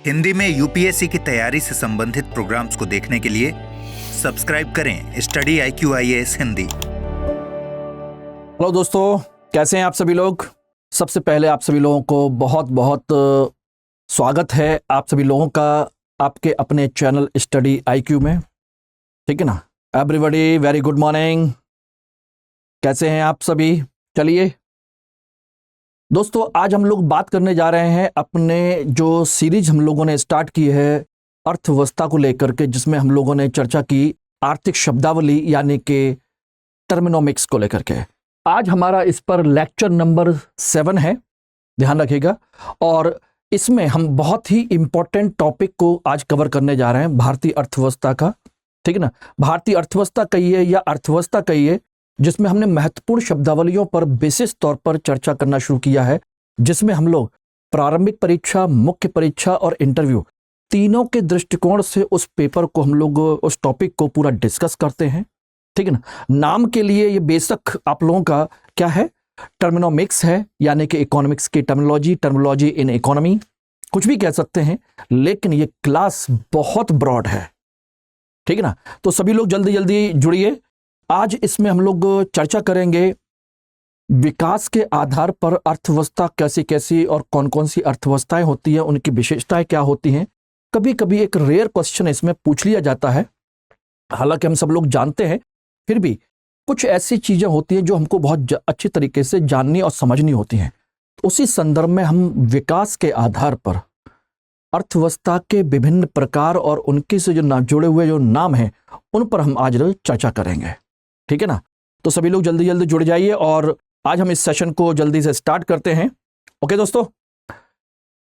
हिंदी में यूपीएससी की तैयारी से संबंधित प्रोग्राम्स को देखने के लिए सब्सक्राइब करें स्टडी IQIAS हिंदी। हेलो दोस्तों, कैसे हैं आप सभी लोग। सबसे पहले आप सभी लोगों को बहुत बहुत स्वागत है आप सभी लोगों का आपके अपने चैनल स्टडी IQ में। ठीक है ना। Everybody very good morning. कैसे हैं आप सभी। चलिए दोस्तों, आज हम लोग बात करने जा रहे हैं अपने जो सीरीज हम लोगों ने स्टार्ट की है अर्थव्यवस्था को लेकर के, जिसमें हम लोगों ने चर्चा की आर्थिक शब्दावली यानी कि टर्मिनोमिक्स को लेकर के। आज हमारा इस पर लेक्चर नंबर 7 है, ध्यान रखिएगा। और इसमें हम बहुत ही इंपॉर्टेंट टॉपिक को आज कवर करने जा रहे हैं, भारतीय अर्थव्यवस्था का। ठीक है ना। भारतीय अर्थव्यवस्था कहिए या अर्थव्यवस्था कहिए, जिसमें हमने महत्वपूर्ण शब्दावलियों पर विशेष तौर पर चर्चा करना शुरू किया है, जिसमें हम लोग प्रारंभिक परीक्षा, मुख्य परीक्षा और इंटरव्यू तीनों के दृष्टिकोण से उस पेपर को हम लोग उस टॉपिक को पूरा डिस्कस करते हैं। ठीक है ना। नाम के लिए ये बेशक आप लोगों का क्या है, टर्मिनोमिक्स है, यानी कि इकोनॉमिक्स की टर्मिनोलॉजी इन इकोनॉमी, कुछ भी कह सकते हैं, लेकिन ये क्लास बहुत ब्रॉड है। ठीक है ना। तो सभी लोग जल्दी जल्दी जुड़िए। आज इसमें हम लोग चर्चा करेंगे विकास के आधार पर अर्थव्यवस्था कैसी कैसी और कौन कौन सी अर्थव्यवस्थाएं होती हैं, उनकी विशेषताएं क्या होती हैं। कभी कभी एक रेयर क्वेश्चन इसमें पूछ लिया जाता है, हालांकि हम सब लोग जानते हैं, फिर भी कुछ ऐसी चीजें होती हैं जो हमको बहुत अच्छी तरीके से जाननी और समझनी होती हैं। उसी संदर्भ में हम विकास के आधार पर अर्थव्यवस्था के विभिन्न प्रकार और उनके से जो जुड़े हुए जो नाम हैं, उन पर हम आज चर्चा करेंगे। ठीक है ना। तो सभी लोग जल्दी जल्दी जुड़ जाइए और आज हम इस सेशन को जल्दी से स्टार्ट करते हैं। ओके दोस्तों,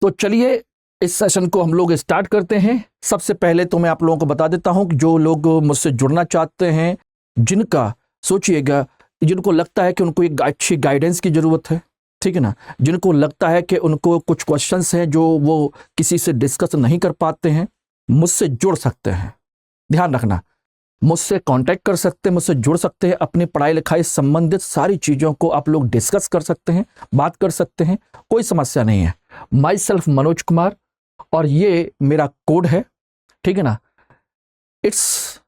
तो चलिए इस सेशन को हम लोग स्टार्ट करते हैं। सबसे पहले तो मैं आप लोगों को बता देता हूं कि जो लोग मुझसे जुड़ना चाहते हैं, जिनका सोचिएगा, जिनको लगता है कि उनको एक अच्छी गाइडेंस की जरूरत है, ठीक है ना, जिनको लगता है कि उनको कुछ क्वेश्चंस हैं जो वो किसी से डिस्कस नहीं कर पाते हैं, मुझसे जुड़ सकते हैं। ध्यान रखना, मुझसे कांटेक्ट कर सकते हैं, मुझसे जुड़ सकते हैं। अपनी पढ़ाई लिखाई संबंधित सारी चीज़ों को आप लोग डिस्कस कर सकते हैं, बात कर सकते हैं, कोई समस्या नहीं है। माई सेल्फ मनोज कुमार, और ये मेरा कोड है। ठीक है ना। It's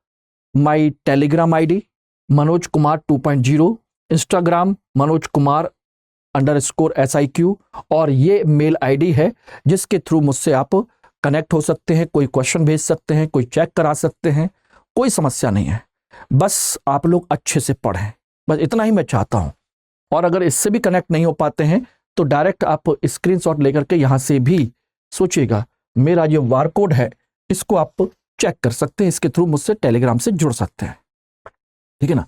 my Telegram ID Manoj Kumar 2.0, Instagram Manoj Kumar _SIQ, और ये मेल ID है जिसके थ्रू मुझसे आप कनेक्ट हो सकते हैं, कोई क्वेश्चन भेज सकते हैं, कोई चेक करा सकते हैं, कोई समस्या नहीं है। बस आप लोग अच्छे से पढ़ें, बस इतना ही मैं चाहता हूं। और अगर इससे भी कनेक्ट नहीं हो पाते हैं तो डायरेक्ट आप स्क्रीनशॉट लेकर के यहां से भी सोचिएगा, मेरा जो बार कोड है इसको आप चेक कर सकते हैं, इसके थ्रू मुझसे टेलीग्राम से जुड़ सकते हैं। ठीक है ना।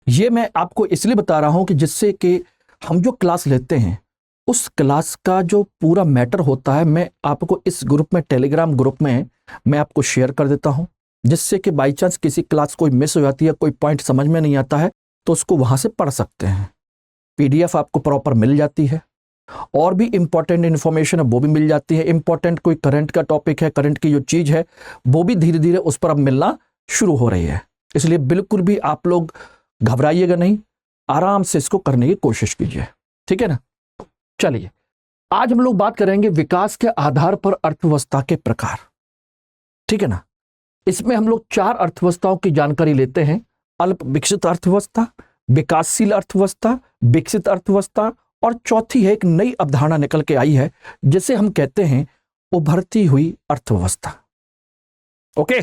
ये मैं आपको इसलिए बता रहा हूं कि जिससे कि हम जो क्लास लेते हैं उस क्लास का जो पूरा मैटर होता है, मैं आपको इस ग्रुप में, टेलीग्राम ग्रुप में मैं आपको शेयर कर देता हूं, जिससे कि बाई चांस किसी क्लास कोई मिस हो जाती है, कोई पॉइंट समझ में नहीं आता है, तो उसको वहां से पढ़ सकते हैं। PDF आपको प्रॉपर मिल जाती है, और भी इंपॉर्टेंट इन्फॉर्मेशन है वो भी मिल जाती है। इंपॉर्टेंट कोई करंट का टॉपिक है, करंट की जो चीज है वो भी धीरे धीरे उस पर अब मिलना शुरू हो रही है। इसलिए बिल्कुल भी आप लोग घबराइएगा नहीं, आराम से इसको करने की कोशिश कीजिए। ठीक है ना। चलिए आज हम लोग बात करेंगे विकास के आधार पर अर्थव्यवस्था के प्रकार। ठीक है ना। इसमें हम लोग 4 अर्थव्यवस्थाओं की जानकारी लेते हैं: अल्प विकसित अर्थव्यवस्था, विकासशील अर्थव्यवस्था, विकसित अर्थव्यवस्था, और चौथी है एक नई अवधारणा निकल के आई है जिसे हम कहते हैं उभरती हुई अर्थव्यवस्था। ओके,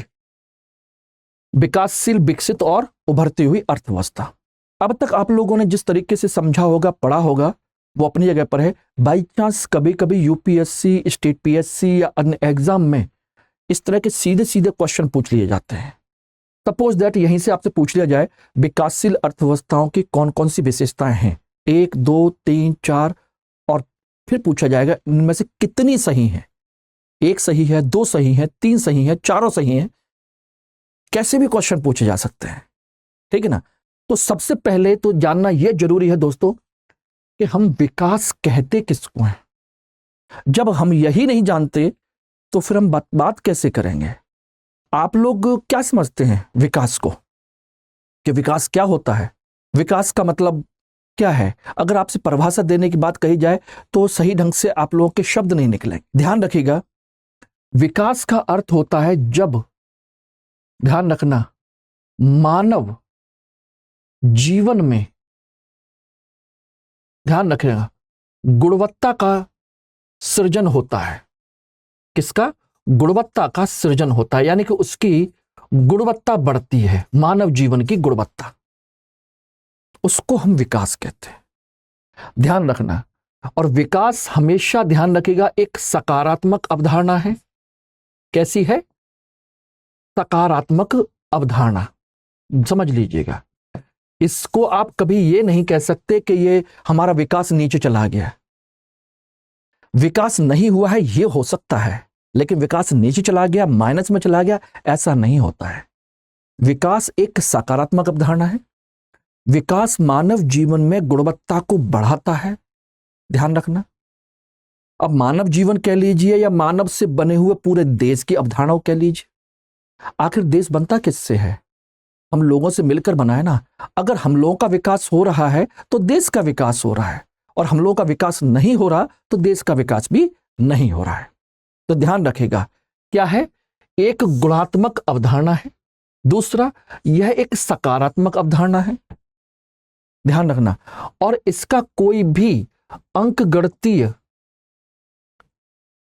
विकासशील, विकसित और उभरती हुई अर्थव्यवस्था। अब तक आप लोगों ने जिस तरीके से समझा होगा, पढ़ा होगा, वो अपनी जगह पर है। बाई चांस कभी कभी UPSC, स्टेट PSC या अन्य एग्जाम में इस तरह के सीधे सीधे क्वेश्चन पूछ लिए जाते हैं। सपोज दैट यहीं से आपसे पूछ लिया जाए विकासशील अर्थव्यवस्थाओं की कौन कौन सी विशेषताएं हैं, 1 2 3 4, और फिर पूछा जाएगा इनमें से कितनी सही हैं। 1 सही है, 2 सही है, 3 सही है, चारों सही हैं। कैसे भी क्वेश्चन पूछे जा सकते हैं। ठीक है ना। तो सबसे पहले तो जानना यह जरूरी है दोस्तों कि हम विकास कहते किसको हैं। जब हम यही नहीं जानते तो फिर हम बात कैसे करेंगे। आप लोग क्या समझते हैं विकास को, कि विकास क्या होता है, विकास का मतलब क्या है। अगर आपसे परिभाषा देने की बात कही जाए तो सही ढंग से आप लोगों के शब्द नहीं निकलेंगे। ध्यान रखिएगा, विकास का अर्थ होता है जब, ध्यान रखना, मानव जीवन में, ध्यान रखिएगा, गुणवत्ता का सृजन होता है। किसका? गुणवत्ता का सृजन होता है, यानी कि उसकी गुणवत्ता बढ़ती है, मानव जीवन की गुणवत्ता, उसको हम विकास कहते हैं। ध्यान रखना। और विकास हमेशा, ध्यान रखिएगा, एक सकारात्मक अवधारणा है। कैसी है? सकारात्मक अवधारणा, समझ लीजिएगा। इसको आप कभी ये नहीं कह सकते कि ये हमारा विकास नीचे चला गया। विकास नहीं हुआ है, ये हो सकता है, लेकिन विकास नीचे चला गया, माइनस में चला गया, ऐसा नहीं होता है। विकास एक सकारात्मक अवधारणा है। विकास मानव जीवन में गुणवत्ता को बढ़ाता है। ध्यान रखना। अब मानव जीवन कह लीजिए या मानव से बने हुए पूरे देश की अवधारणाओं कह लीजिए। आखिर देश बनता किससे है? हम लोगों से मिलकर बनाए ना। अगर हम लोगों का विकास हो रहा है तो देश का विकास हो रहा है, और हम लोगों का विकास नहीं हो रहा तो देश का विकास भी नहीं हो रहा है। तो ध्यान रखेगा, क्या है? एक गुणात्मक अवधारणा है, दूसरा यह एक सकारात्मक अवधारणा है। ध्यान रखना। और इसका कोई भी अंकगणितीय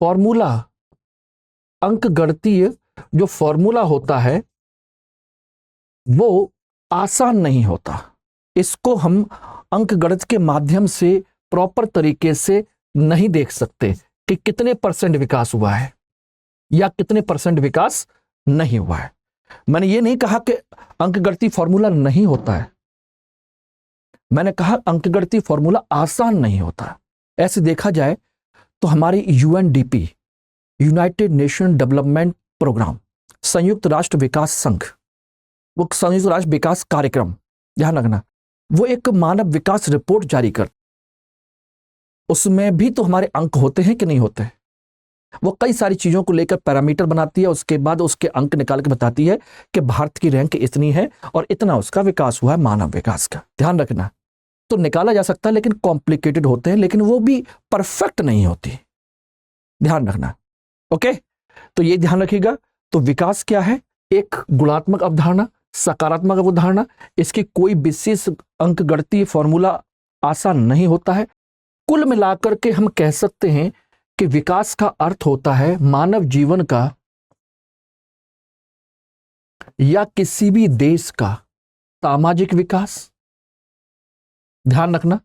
फॉर्मूला, अंकगणितीय जो फॉर्मूला होता है वो आसान नहीं होता। इसको हम अंकगणित के माध्यम से प्रॉपर तरीके से नहीं देख सकते कि कितने परसेंट विकास हुआ है या कितने परसेंट विकास नहीं हुआ है। मैंने ये नहीं कहा कि अंकगणितीय फॉर्मूला नहीं होता है, मैंने कहा अंकगणितीय फॉर्मूला आसान नहीं होता। ऐसे देखा जाए तो हमारी UNDP, United Nation development program, संयुक्त राष्ट्र विकास संघ, वो संयुक्त राष्ट्र विकास कार्यक्रम, ध्यान रखना, वो एक मानव विकास रिपोर्ट जारी कर, उसमें भी तो हमारे अंक होते हैं कि नहीं होते? वो कई सारी चीजों को लेकर पैरामीटर बनाती है, उसके बाद उसके अंक निकाल के बताती है कि भारत की रैंक इतनी है और इतना उसका विकास हुआ है, मानव विकास का। ध्यान रखना। तो निकाला जा सकता है, लेकिन कॉम्प्लिकेटेड होते हैं, लेकिन वो भी परफेक्ट नहीं होती। ध्यान रखना। ओके, तो ये ध्यान रखिएगा। तो विकास क्या है? एक गुणात्मक अवधारणा, सकारात्मक अवधारणा। इसकी कोई विशेष अंकगणितीय फॉर्मूला आसान नहीं होता है। कुल मिलाकर के हम कह सकते हैं कि विकास का अर्थ होता है मानव जीवन का या किसी भी देश का सामाजिक विकास। ध्यान रखना,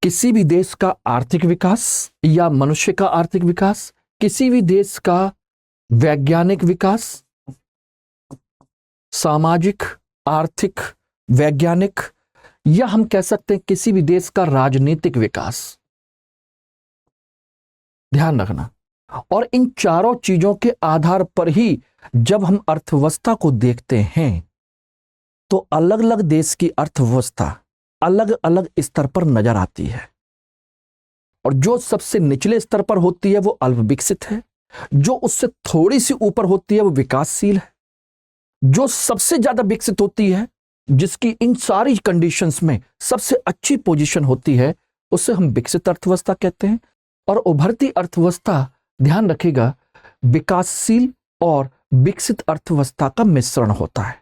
किसी भी देश का आर्थिक विकास या मनुष्य का आर्थिक विकास, किसी भी देश का वैज्ञानिक विकास, सामाजिक, आर्थिक, वैज्ञानिक, या हम कह सकते हैं किसी भी देश का राजनीतिक विकास। ध्यान रखना। और इन चारों चीजों के आधार पर ही जब हम अर्थव्यवस्था को देखते हैं तो अलग अलग देश की अर्थव्यवस्था अलग अलग स्तर पर नजर आती है। और जो सबसे निचले स्तर पर होती है वो अल्प विकसित है, जो उससे थोड़ी सी ऊपर होती है वो विकासशील है, जो सबसे ज्यादा विकसित होती है, जिसकी इन सारी कंडीशंस में सबसे अच्छी पोजीशन होती है, उसे हम विकसित अर्थव्यवस्था कहते हैं। और उभरती अर्थव्यवस्था, ध्यान रखिएगा, विकासशील और विकसित अर्थव्यवस्था का मिश्रण होता है।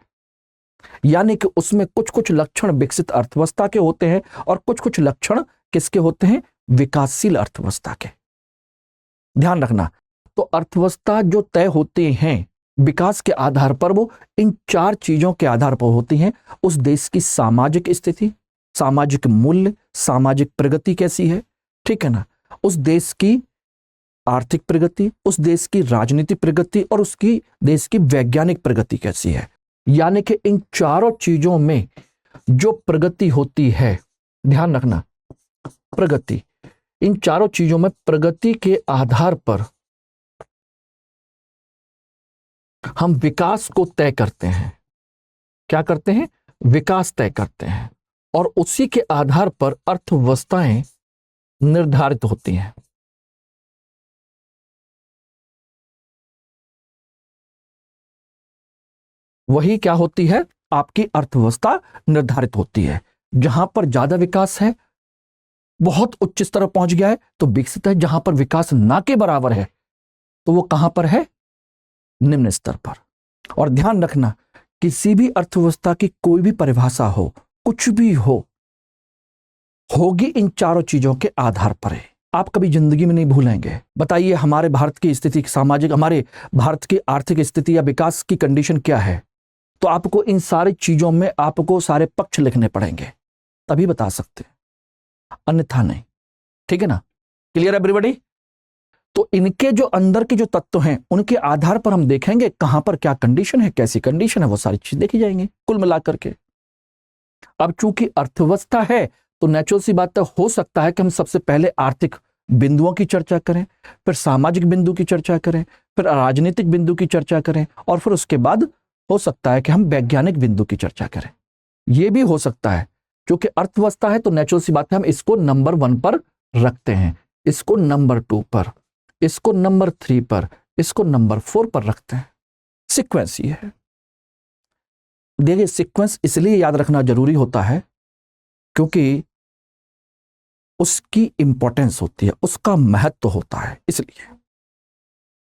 यानी कि उसमें कुछ कुछ लक्षण विकसित अर्थव्यवस्था के होते हैं और कुछ कुछ लक्षण किसके होते हैं? विकासशील अर्थव्यवस्था के। ध्यान रखना। तो अर्थव्यवस्था जो तय होती हैं विकास के आधार पर, वो इन चार चीजों के आधार पर होती हैं। उस देश की सामाजिक स्थिति, सामाजिक मूल्य, सामाजिक प्रगति कैसी है, ठीक है ना, उस देश की आर्थिक प्रगति, उस देश की राजनीतिक प्रगति और उसकी देश की वैज्ञानिक प्रगति कैसी है। यानी कि इन चारों चीजों में जो प्रगति होती है, ध्यान रखना, प्रगति, इन चारों चीजों में प्रगति के आधार पर हम विकास को तय करते हैं। क्या करते हैं? विकास तय करते हैं। और उसी के आधार पर अर्थव्यवस्थाएं निर्धारित होती हैं। वही क्या होती है? आपकी अर्थव्यवस्था निर्धारित होती है। जहां पर ज्यादा विकास है, बहुत उच्च स्तर पर पहुंच गया है, तो विकसित है। जहां पर विकास ना के बराबर है, तो वो कहां पर है? निम्न स्तर पर। और ध्यान रखना, किसी भी अर्थव्यवस्था की कोई भी परिभाषा हो, कुछ भी हो, होगी इन चारों चीजों के आधार पर है। आप कभी जिंदगी में नहीं भूलेंगे। बताइए हमारे भारत की स्थिति, सामाजिक, हमारे भारत की आर्थिक स्थिति या विकास की कंडीशन क्या है, तो आपको इन सारी चीजों में आपको सारे पक्ष लिखने पड़ेंगे, तभी बता सकते हैं, अन्यथा नहीं। ठीक है ना? क्लियर है एवरीबॉडी? तो इनके जो अंदर के जो तत्व हैं, उनके आधार पर हम देखेंगे कहां पर क्या कंडीशन है, कैसी कंडीशन है, वो सारी चीज देखी जाएंगी कुल मिलाकर के। अब चूंकि अर्थव्यवस्था है तो नेचुरल सी बात हो सकता है कि हम सबसे पहले आर्थिक बिंदुओं की चर्चा करें, फिर सामाजिक बिंदु की चर्चा करें, फिर राजनीतिक बिंदु की चर्चा करें, और फिर उसके बाद हो सकता है कि हम वैज्ञानिक बिंदु की चर्चा करें। यह भी हो सकता है, क्योंकि अर्थव्यवस्था है तो नेचुरल सी बात है हम इसको नंबर 1 पर रखते हैं, इसको नंबर 2 पर, इसको नंबर 3 पर, इसको नंबर 4 पर रखते हैं। सीक्वेंस ये है। देखिए, सीक्वेंस इसलिए याद रखना जरूरी होता है क्योंकि उसकी इंपॉर्टेंस होती है, उसका महत्व होता है। इसलिए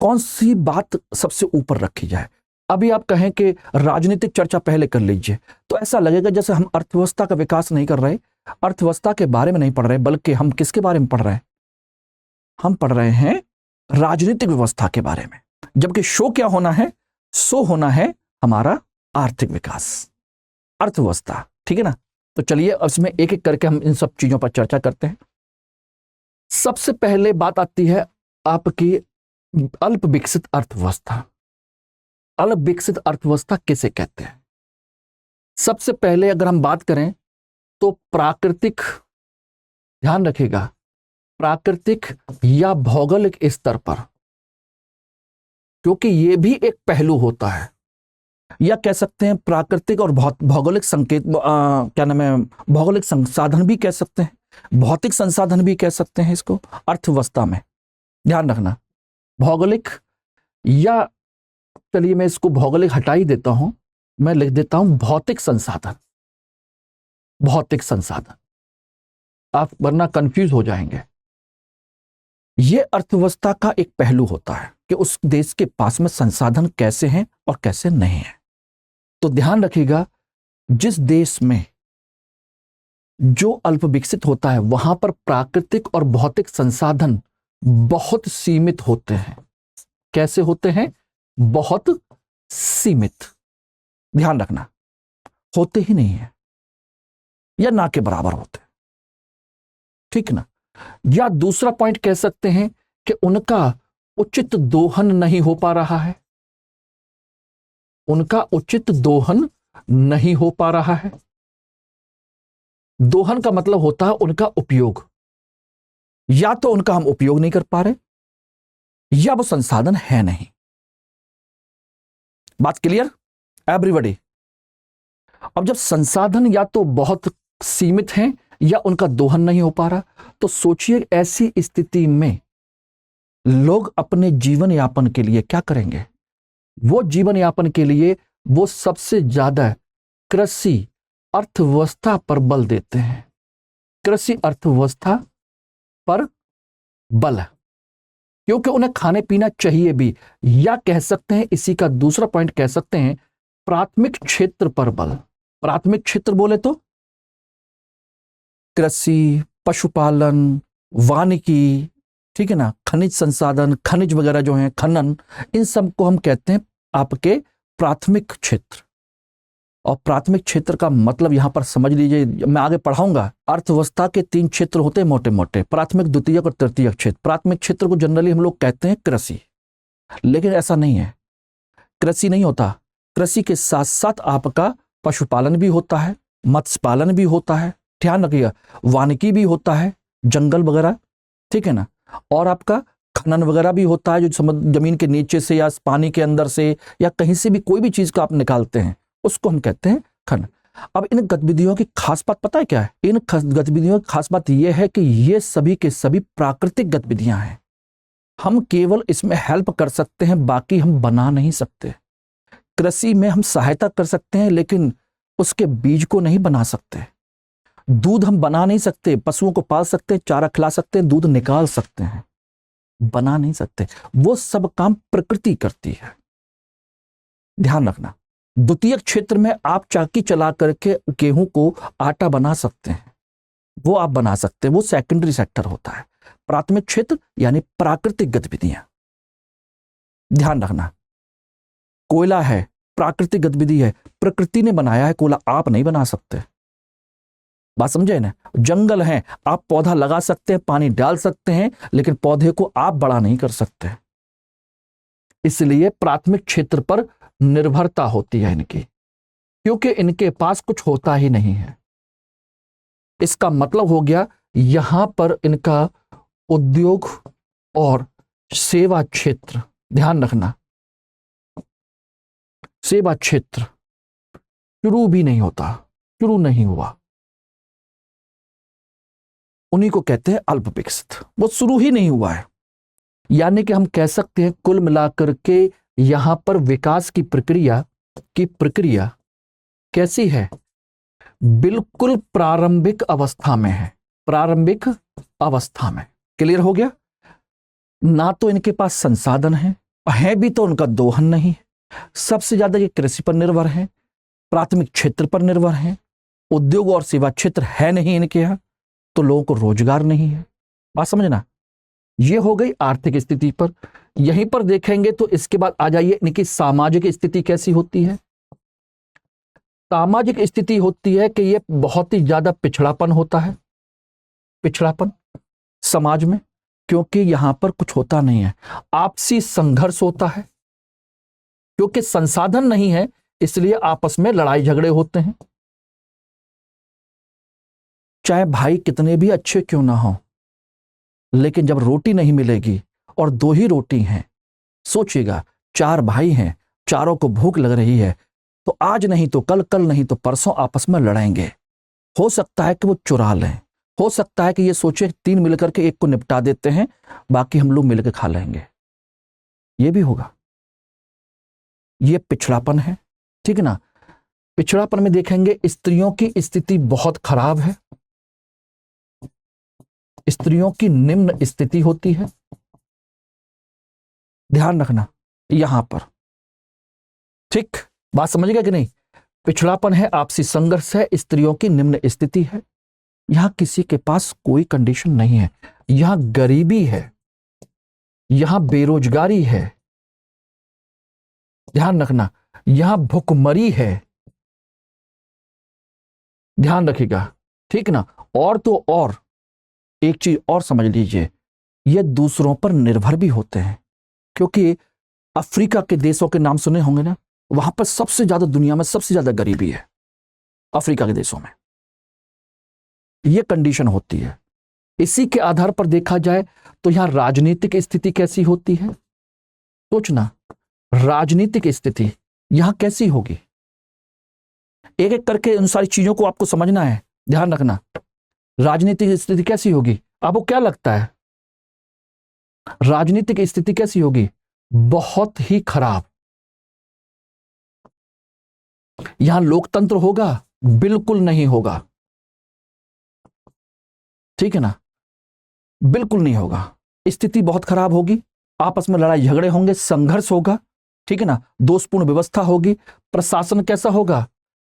कौन सी बात सबसे ऊपर रखी जाए। अभी आप कहें कि राजनीतिक चर्चा पहले कर लीजिए, तो ऐसा लगेगा जैसे हम अर्थव्यवस्था का विकास नहीं कर रहे, अर्थव्यवस्था के बारे में नहीं पढ़ रहे, बल्कि हम किसके बारे में पढ़ रहे हैं? हम पढ़ रहे हैं राजनीतिक व्यवस्था के बारे में। जबकि शो क्या होना है? शो होना है हमारा आर्थिक विकास, अर्थव्यवस्था। ठीक है ना? तो चलिए अब इसमें एक एक करके हम इन सब चीजों पर चर्चा करते हैं। सबसे पहले बात आती है आपकी अल्प विकसित अर्थव्यवस्था। अल्प विकसित अर्थव्यवस्था किसे कहते हैं? सबसे पहले अगर हम बात करें तो प्राकृतिक, ध्यान रखिएगा, प्राकृतिक या भौगोलिक स्तर पर, क्योंकि यह भी एक पहलू होता है, या कह सकते हैं प्राकृतिक और भौगोलिक संकेत, क्या नाम है, भौगोलिक संसाधन भी कह सकते हैं, भौतिक संसाधन भी कह सकते हैं इसको अर्थव्यवस्था में। ध्यान रखना, भौगोलिक, या चलिए मैं इसको भौगोलिक हटा ही देता हूं, मैं लिख देता हूं भौतिक संसाधन। भौतिक संसाधन, आप वरना कंफ्यूज हो जाएंगे। यह अर्थव्यवस्था का एक पहलू होता है कि उस देश के पास में संसाधन कैसे हैं और कैसे नहीं है। तो ध्यान रखिएगा, जिस देश में जो अल्प विकसित होता है वहां पर प्राकृतिक और भौतिक संसाधन बहुत सीमित होते हैं। कैसे होते हैं? बहुत सीमित। ध्यान रखना, होते ही नहीं है या ना के बराबर होते। ठीक ना? या दूसरा पॉइंट कह सकते हैं कि उनका उचित दोहन नहीं हो पा रहा है। उनका उचित दोहन नहीं हो पा रहा है। दोहन का मतलब होता है उनका उपयोग, या तो उनका हम उपयोग नहीं कर पा रहे, या वो संसाधन है नहीं। बात क्लियर एवरीबॉडी? अब जब संसाधन या तो बहुत सीमित हैं या उनका दोहन नहीं हो पा रहा, तो सोचिए ऐसी स्थिति में लोग अपने जीवन यापन के लिए क्या करेंगे? वो जीवन यापन के लिए वो सबसे ज्यादा कृषि अर्थव्यवस्था पर बल देते हैं। कृषि अर्थव्यवस्था पर बल, क्योंकि उन्हें खाने पीना चाहिए भी, या कह सकते हैं इसी का दूसरा पॉइंट कह सकते हैं प्राथमिक क्षेत्र पर बल। प्राथमिक क्षेत्र बोले तो कृषि, पशुपालन, वानिकी, ठीक है ना, खनिज संसाधन, खनिज वगैरह जो हैं, खनन, इन सब को हम कहते हैं आपके प्राथमिक क्षेत्र। और प्राथमिक क्षेत्र का मतलब यहां पर समझ लीजिए, मैं आगे पढ़ाऊंगा। अर्थव्यवस्था के 3 क्षेत्र होते हैं मोटे मोटे, प्राथमिक, द्वितीयक और तृतीयक क्षेत्र। प्राथमिक क्षेत्र को जनरली हम लोग कहते हैं कृषि, लेकिन ऐसा नहीं है। कृषि नहीं होता, कृषि के साथ साथ आपका पशुपालन भी होता है, मत्स्य पालन भी होता है, ध्यान रखिएगा, वानिकी भी होता है, जंगल वगैरह, ठीक है ना, और आपका खनन वगैरह भी होता है, जो जमीन के नीचे से या पानी के अंदर से या कहीं से भी कोई भी चीज को आप निकालते हैं, उसको हम कहते हैं खनन। अब इन गतिविधियों की खास बात पता है क्या है? इन गतिविधियों की खास बात यह है कि ये सभी के सभी प्राकृतिक गतिविधियां हैं। हम केवल इसमें हेल्प कर सकते हैं, बाकी हम बना नहीं सकते। कृषि में हम सहायता कर सकते हैं, लेकिन उसके बीज को नहीं बना सकते। दूध हम बना नहीं सकते, पशुओं को पाल सकते हैं, चारा खिला सकते हैं, दूध निकाल सकते हैं, बना नहीं सकते। वो सब काम प्रकृति करती है, ध्यान रखना। द्वितीयक क्षेत्र में आप चाकी चला करके गेहूं को आटा बना सकते हैं, वो आप बना सकते हैं, वो सेकेंडरी सेक्टर होता है। प्राथमिक क्षेत्र यानी प्राकृतिक गतिविधियां, ध्यान रखना। कोयला है, प्राकृतिक गतिविधि है, प्रकृति ने बनाया है कोयला, आप नहीं बना सकते। बात समझे ना? जंगल है, आप पौधा लगा सकते हैं, पानी डाल सकते हैं, लेकिन पौधे को आप बड़ा नहीं कर सकते। इसलिए प्राथमिक क्षेत्र पर निर्भरता होती है इनकी, क्योंकि इनके पास कुछ होता ही नहीं है। इसका मतलब हो गया यहां पर इनका उद्योग और सेवा क्षेत्र, ध्यान रखना, सेवा क्षेत्र शुरू भी नहीं होता, शुरू नहीं हुआ, उन्हीं को कहते हैं अल्प विकसित। वो शुरू ही नहीं हुआ है। यानी कि हम कह सकते हैं कुल मिलाकर के यहां पर विकास की प्रक्रिया कैसी है? बिल्कुल प्रारंभिक अवस्था में है, प्रारंभिक अवस्था में। क्लियर हो गया? ना तो इनके पास संसाधन है भी तो उनका दोहन नहीं है। सबसे ज्यादा ये कृषि पर निर्भर है, प्राथमिक क्षेत्र पर निर्भर है, उद्योग और सेवा क्षेत्र है नहीं इनके यहां, तो लोगों को रोजगार नहीं है। बात समझना, ये हो गई आर्थिक स्थिति पर। यहीं पर देखेंगे तो इसके बाद आ जाइए इनकी सामाजिक स्थिति कैसी होती है। सामाजिक स्थिति होती है कि ये बहुत ही ज्यादा पिछड़ापन होता है, पिछड़ापन समाज में, क्योंकि यहां पर कुछ होता नहीं है। आपसी संघर्ष होता है, क्योंकि संसाधन नहीं है, इसलिए आपस में लड़ाई झगड़े होते हैं। चाहे भाई कितने भी अच्छे क्यों ना हो, लेकिन जब रोटी नहीं मिलेगी और 2 ही रोटी हैं, सोचिएगा 4 भाई हैं, चारों को भूख लग रही है, तो आज नहीं तो कल, कल नहीं तो परसों आपस में लड़ेंगे। हो सकता है कि वो चुरा लें, हो सकता है कि ये सोचे 3 मिलकर के एक को निपटा देते हैं, बाकी हम लोग मिलकर खा लेंगे, ये भी होगा। ये पिछड़ापन है, ठीक है ना। पिछड़ापन में देखेंगे स्त्रियों की स्थिति बहुत खराब है, स्त्रियों की निम्न स्थिति होती है, ध्यान रखना यहां पर, ठीक। बात समझ गया कि नहीं? पिछड़ापन है, आपसी संघर्ष है, स्त्रियों की निम्न स्थिति है। यहां किसी के पास कोई कंडीशन नहीं है, यहां गरीबी है, यहां बेरोजगारी है, ध्यान रखना, यहां भुखमरी है, ध्यान रखिएगा, ठीक ना। और तो और एक चीज और समझ लीजिए, ये दूसरों पर निर्भर भी होते हैं, क्योंकि अफ्रीका के देशों के नाम सुने होंगे ना, वहां पर सबसे ज्यादा, दुनिया में सबसे ज्यादा गरीबी है अफ्रीका के देशों में, यह कंडीशन होती है। इसी के आधार पर देखा जाए तो यहां राजनीतिक स्थिति कैसी होती है, सोचना, राजनीतिक स्थिति यहां कैसी होगी। एक एक करके उन सारी चीजों को आपको समझना है, ध्यान रखना। राजनीतिक स्थिति कैसी होगी, आपको क्या लगता है? राजनीतिक स्थिति कैसी होगी? बहुत ही खराब। यहां लोकतंत्र होगा? बिल्कुल नहीं होगा, ठीक है ना, बिल्कुल नहीं होगा। स्थिति बहुत खराब होगी, आपस में लड़ाई झगड़े होंगे, संघर्ष होगा, ठीक है ना, दोषपूर्ण व्यवस्था होगी। प्रशासन कैसा होगा?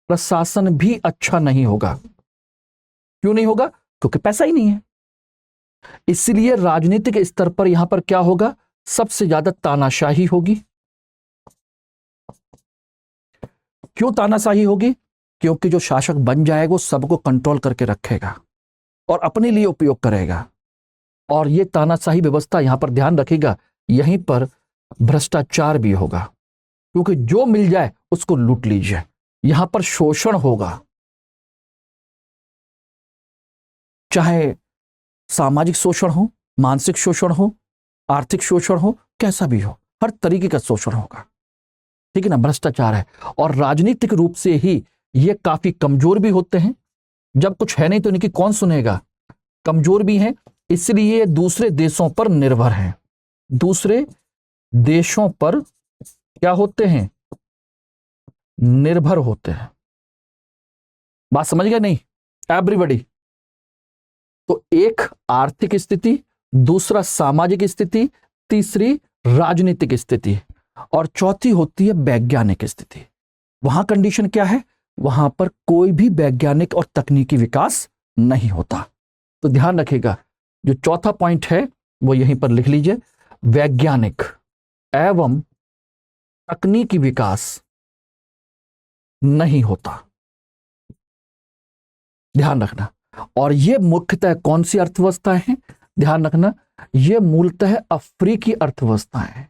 प्रशासन भी अच्छा नहीं होगा। क्यों नहीं होगा? क्योंकि पैसा ही नहीं है। इसलिए राजनीतिक स्तर पर यहां पर क्या होगा? सबसे ज्यादा तानाशाही होगी। क्यों तानाशाही होगी? क्योंकि जो शासक बन जाएगा वो सबको कंट्रोल करके रखेगा और अपने लिए उपयोग करेगा, और ये तानाशाही व्यवस्था यहां पर, ध्यान रखिएगा, यहीं पर भ्रष्टाचार भी होगा, क्योंकि जो मिल जाए उसको लूट लीजिए। यहां पर शोषण होगा, चाहे सामाजिक शोषण हो, मानसिक शोषण हो, आर्थिक शोषण हो, कैसा भी हो, हर तरीके का शोषण होगा, ठीक है ना। भ्रष्टाचार है, और राजनीतिक रूप से ही ये काफी कमजोर भी होते हैं। जब कुछ है नहीं तो इनकी कौन सुनेगा? कमजोर भी हैं, इसलिए दूसरे देशों पर निर्भर हैं। दूसरे देशों पर क्या होते हैं? निर्भर होते हैं। बात समझ गया नहीं एवरीबॉडी? तो एक आर्थिक स्थिति, दूसरा सामाजिक स्थिति, तीसरी राजनीतिक स्थिति और चौथी होती है वैज्ञानिक स्थिति। वहां कंडीशन क्या है? वहां पर कोई भी वैज्ञानिक और तकनीकी विकास नहीं होता। तो ध्यान रखिएगा, जो चौथा पॉइंट है वो यहीं पर लिख लीजिए, वैज्ञानिक एवं तकनीकी विकास नहीं होता। ध्यान रखना। और ये मुख्यतः कौन सी अर्थव्यवस्थाएं हैं? ध्यान रखना, ये मूलतः अफ्रीकी अर्थव्यवस्थाएं हैं,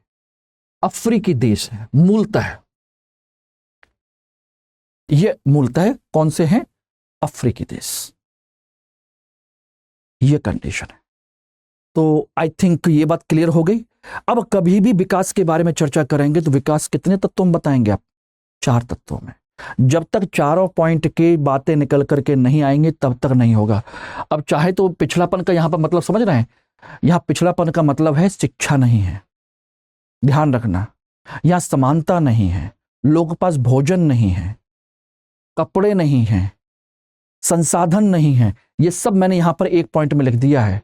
अफ्रीकी देश हैं मूलतः। ये मूलतः कौन से हैं? अफ्रीकी देश। ये कंडीशन है। तो आई थिंक ये बात क्लियर हो गई। अब कभी भी विकास के बारे में चर्चा करेंगे तो विकास कितने तत्वों में बताएंगे आप? 4 तत्वों में। जब तक चारों पॉइंट की बातें निकल करके नहीं आएंगे तब तक नहीं होगा। अब चाहे तो पिछड़ापन का यहां पर मतलब समझ रहे हैं, यहां पिछड़ापन का मतलब है शिक्षा नहीं है, ध्यान रखना। यहां समानता नहीं है, लोगों के पास भोजन नहीं है, कपड़े नहीं हैं, संसाधन नहीं है। ये सब मैंने यहां पर एक पॉइंट में लिख दिया है।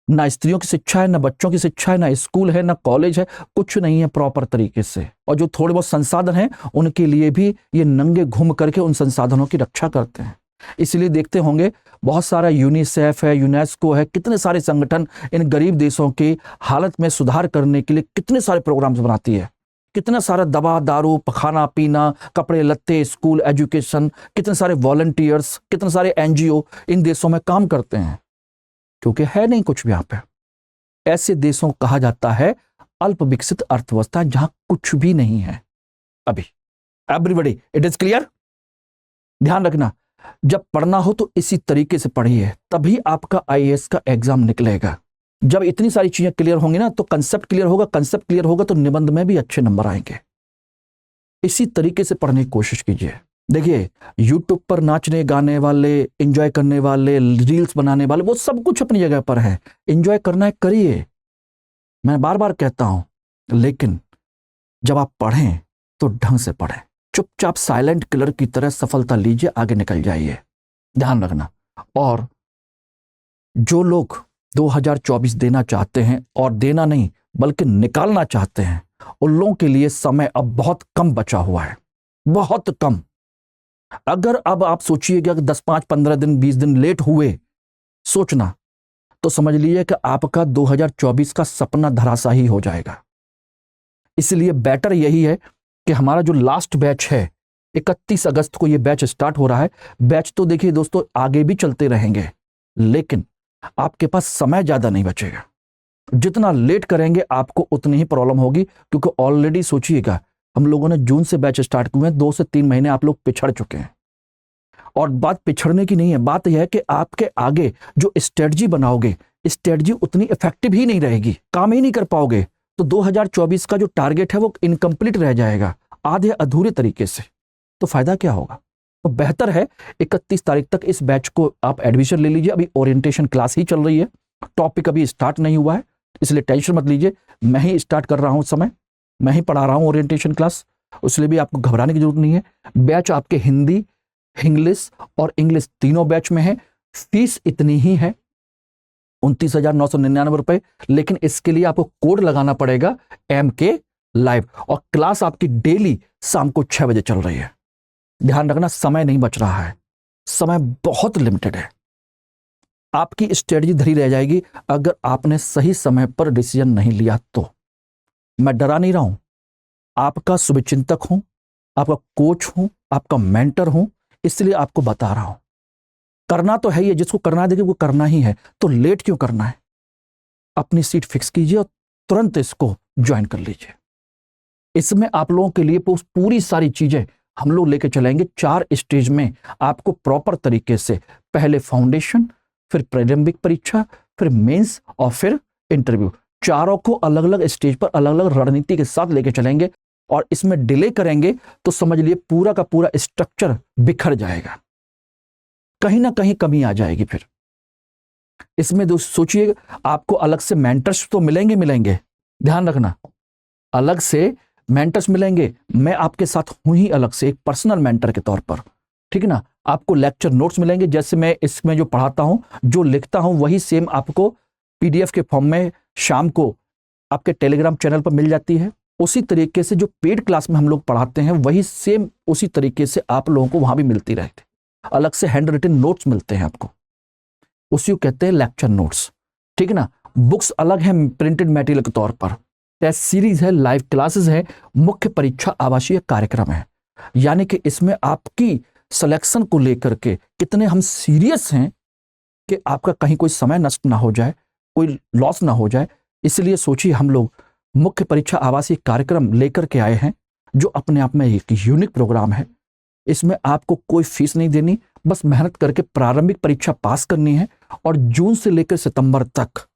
ना स्त्रियों की शिक्षा है, ना बच्चों की शिक्षा है, ना स्कूल है, ना कॉलेज है, कुछ नहीं है प्रॉपर तरीके से। और जो थोड़े बहुत संसाधन हैं उनके लिए भी ये नंगे घूम करके उन संसाधनों की रक्षा करते हैं। इसलिए देखते होंगे बहुत सारा यूनिसेफ है, यूनेस्को है, कितने सारे संगठन इन गरीब देशों की हालत में सुधार करने के लिए कितने सारे प्रोग्राम्स बनाती है। कितना सारा दवा दारू, खाना पीना, कपड़े लत्ते, स्कूल, एजुकेशन, कितने सारे वॉलंटियर्स, कितने सारे एनजीओ इन देशों में काम करते हैं, क्योंकि है नहीं कुछ भी यहाँ पे। ऐसे देशों को कहा जाता है अल्प विकसित अर्थव्यवस्था, जहां कुछ भी नहीं है अभी। Everybody, it is clear? ध्यान रखना, जब पढ़ना हो तो इसी तरीके से पढ़िए, तभी आपका आईएएस का एग्जाम निकलेगा। जब इतनी सारी चीजें क्लियर होंगी ना तो कंसेप्ट क्लियर होगा, कंसेप्ट क्लियर होगा तो निबंध में भी अच्छे नंबर आएंगे। इसी तरीके से पढ़ने की कोशिश कीजिए। देखिए, यूट्यूब पर नाचने गाने वाले, एंजॉय करने वाले, रील्स बनाने वाले, वो सब कुछ अपनी जगह पर है। एंजॉय करना है करिए, मैं बार बार कहता हूं, लेकिन जब आप पढ़ें तो ढंग से पढ़ें। चुपचाप साइलेंट किलर की तरह सफलता लीजिए, आगे निकल जाइए। ध्यान रखना। और जो लोग 2024 देना चाहते हैं, और देना नहीं बल्कि निकालना चाहते हैं, उन लोगों के लिए समय अब बहुत कम बचा हुआ है, बहुत कम। अगर अब आप सोचिएगा कि 10, 5, 15 दिन, 20 दिन लेट हुए सोचना, तो समझ लीजिए कि आपका 2024 का सपना धराशायी हो जाएगा। इसलिए बेटर यही है कि हमारा जो लास्ट बैच है, 31 अगस्त को ये बैच स्टार्ट हो रहा है। बैच तो देखिए दोस्तों आगे भी चलते रहेंगे, लेकिन आपके पास समय ज्यादा नहीं बचेगा। जितना लेट करेंगे आपको उतनी ही प्रॉब्लम होगी, क्योंकि ऑलरेडी सोचिएगा हम लोगों ने जून से बैच स्टार्ट किए हैं, 2 से 3 महीने आप लोग पिछड़ चुके हैं। और बात पिछड़ने की नहीं है, बात यह है कि आपके आगे जो स्ट्रेटजी बनाओगे, स्ट्रेटजी उतनी इफेक्टिव ही नहीं रहेगी, काम ही नहीं कर पाओगे। तो 2024 का जो टारगेट है वो इनकम्प्लीट रह जाएगा, आधे अधूरे तरीके से। तो फायदा क्या होगा? तो बेहतर है 31 तारीख तक इस बैच को आप एडमिशन ले लीजिए। अभी ओरिएंटेशन क्लास ही चल रही है, टॉपिक अभी स्टार्ट नहीं हुआ है, इसलिए टेंशन मत लीजिए। मैं ही स्टार्ट कर रहा हूं, समय मैं ही पढ़ा रहा हूं ओरिएंटेशन क्लास, इसलिए भी आपको घबराने की जरूरत नहीं है। बैच आपके हिंदी, इंग्लिश और इंग्लिश तीनों बैच में है। फीस इतनी ही है, 29,999 रुपए, लेकिन इसके लिए आपको कोड लगाना पड़ेगा MK लाइव, और क्लास आपकी डेली शाम को 6 बजे चल रही है। ध्यान रखना, समय नहीं बच रहा है, समय बहुत लिमिटेड है। आपकी स्ट्रेटजी धरी रह जाएगी अगर आपने सही समय पर डिसीजन नहीं लिया तो। मैं डरा नहीं रहा हूं, आपका शुभचिंतक हूं, आपका कोच हूं, आपका मेंटर हूं, इसलिए आपको बता रहा हूं। करना तो है ही, जिसको करना है देखिए वो करना ही है, तो लेट क्यों करना है? अपनी सीट फिक्स कीजिए और तुरंत इसको ज्वाइन कर लीजिए। इसमें आप लोगों के लिए पूरी सारी चीजें हम लोग लेके चलेंगे 4 स्टेज में, आपको प्रॉपर तरीके से। पहले फाउंडेशन, फिर प्रारंभिक परीक्षा, फिर मेंस और फिर इंटरव्यू। चारों को अलग अलग स्टेज पर अलग अलग रणनीति के साथ लेके चलेंगे, और इसमें डिले करेंगे तो समझ लिए पूरा का पूरा स्ट्रक्चर बिखर जाएगा, कहीं ना कहीं कमी आ जाएगी। फिर इसमें दोस्त सोचिए, आपको अलग से मेंटर्स तो मिलेंगे, ध्यान रखना, अलग से मेंटर्स मिलेंगे। मैं आपके साथ हूं ही अलग से, एक पर्सनल मेंटर के तौर पर, ठीक है ना। आपको लेक्चर नोट्स मिलेंगे, जैसे मैं इसमें जो पढ़ाता हूं, जो लिखता हूं, वही सेम आपको PDF के फॉर्म में शाम को आपके टेलीग्राम चैनल पर मिल जाती है। उसी तरीके से जो पेड क्लास में हम लोग पढ़ाते हैं वही सेम उसी तरीके से आप लोगों को वहां भी मिलती रहती है। अलग से हैंड रिटन नोट्स मिलते हैं आपको, उसी को कहते हैं लेक्चर नोट्स, ठीक है ना। बुक्स अलग हैं प्रिंटेड मटेरियल के तौर पर, टेस्ट सीरीज है, लाइव क्लासेस है, मुख्य परीक्षा आवासीय कार्यक्रम है। यानी कि इसमें आपकी सिलेक्शन को लेकर के कितने हम सीरियस हैं कि आपका कहीं कोई समय नष्ट ना हो जाए, कोई लॉस ना हो जाए। इसलिए सोचिए हम लोग मुख्य परीक्षा आवासीय कार्यक्रम लेकर के आए हैं, जो अपने आप में एक यूनिक प्रोग्राम है। इसमें आपको कोई फीस नहीं देनी, बस मेहनत करके प्रारंभिक परीक्षा पास करनी है। और जून से लेकर सितंबर तक,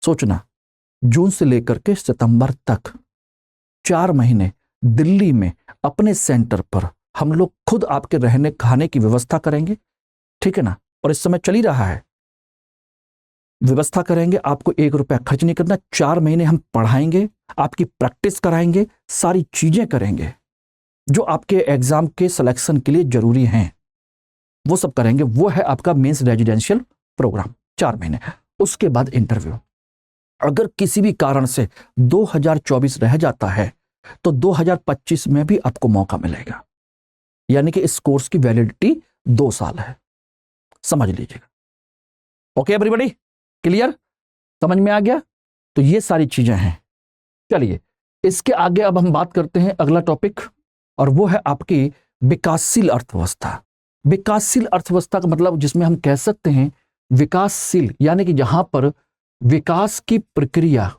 सोचना, जून से लेकर के सितंबर तक 4 महीने दिल्ली में अपने सेंटर पर हम लोग खुद आपके रहने खाने की व्यवस्था करेंगे, ठीक है ना। और इस समय चल ही रहा है, व्यवस्था करेंगे, आपको 1 रुपया खर्च नहीं करना। 4 महीने हम पढ़ाएंगे, आपकी प्रैक्टिस कराएंगे, सारी चीजें करेंगे जो आपके एग्जाम के सिलेक्शन के लिए जरूरी हैं, वो सब करेंगे। वो है आपका मेंस रेजिडेंशियल प्रोग्राम, 4 महीने। उसके बाद इंटरव्यू। अगर किसी भी कारण से 2024 रह जाता है तो 2025 में भी आपको मौका मिलेगा। यानी कि इस कोर्स की वैलिडिटी 2 साल है, समझ लीजिएगा। ओके एवरीबॉडी, क्लियर, समझ में आ गया। तो ये सारी चीजें हैं। चलिए इसके आगे अब हम बात करते हैं अगला टॉपिक, और वो है आपकी विकासशील अर्थव्यवस्था। विकासशील अर्थव्यवस्था का मतलब, जिसमें हम कह सकते हैं विकासशील, यानी कि जहां पर विकास की प्रक्रिया,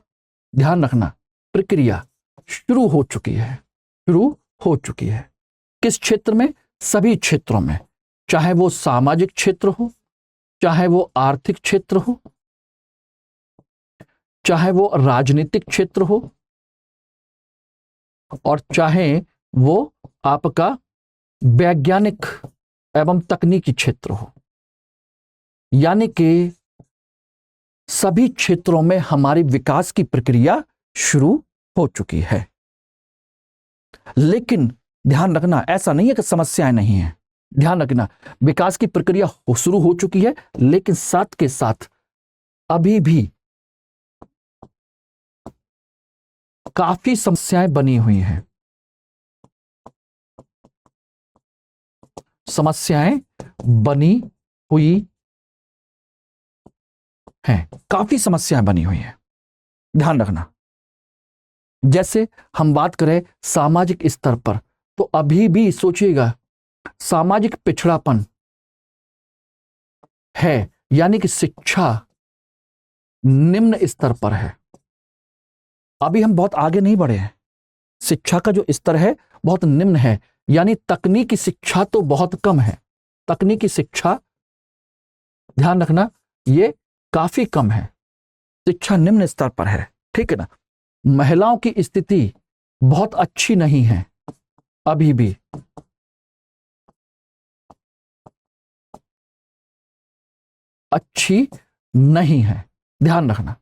ध्यान रखना, प्रक्रिया शुरू हो चुकी है, शुरू हो चुकी है। किस क्षेत्र में? सभी क्षेत्रों में, चाहे वो सामाजिक क्षेत्र हो, चाहे वो आर्थिक क्षेत्र हो, चाहे वो राजनीतिक क्षेत्र हो, और चाहे वो आपका वैज्ञानिक एवं तकनीकी क्षेत्र हो। यानी कि सभी क्षेत्रों में हमारी विकास की प्रक्रिया शुरू हो चुकी है। लेकिन ध्यान रखना, ऐसा नहीं है कि समस्याएं नहीं है। ध्यान रखना, विकास की प्रक्रिया शुरू हो चुकी है, लेकिन साथ के साथ अभी भी काफी समस्याएं बनी हुई हैं। समस्याएं बनी हुई हैं, काफी समस्याएं बनी हुई हैं, ध्यान रखना। जैसे हम बात करें सामाजिक स्तर पर, तो अभी भी सोचिएगा सामाजिक पिछड़ापन है, यानी कि शिक्षा निम्न स्तर पर है। अभी हम बहुत आगे नहीं बढ़े हैं, शिक्षा का जो स्तर है बहुत निम्न है। यानी तकनीकी शिक्षा तो बहुत कम है, तकनीकी शिक्षा, ध्यान रखना, ये काफी कम है, शिक्षा निम्न स्तर पर है, ठीक है ना। महिलाओं की स्थिति बहुत अच्छी नहीं है, अभी भी अच्छी नहीं है, ध्यान रखना।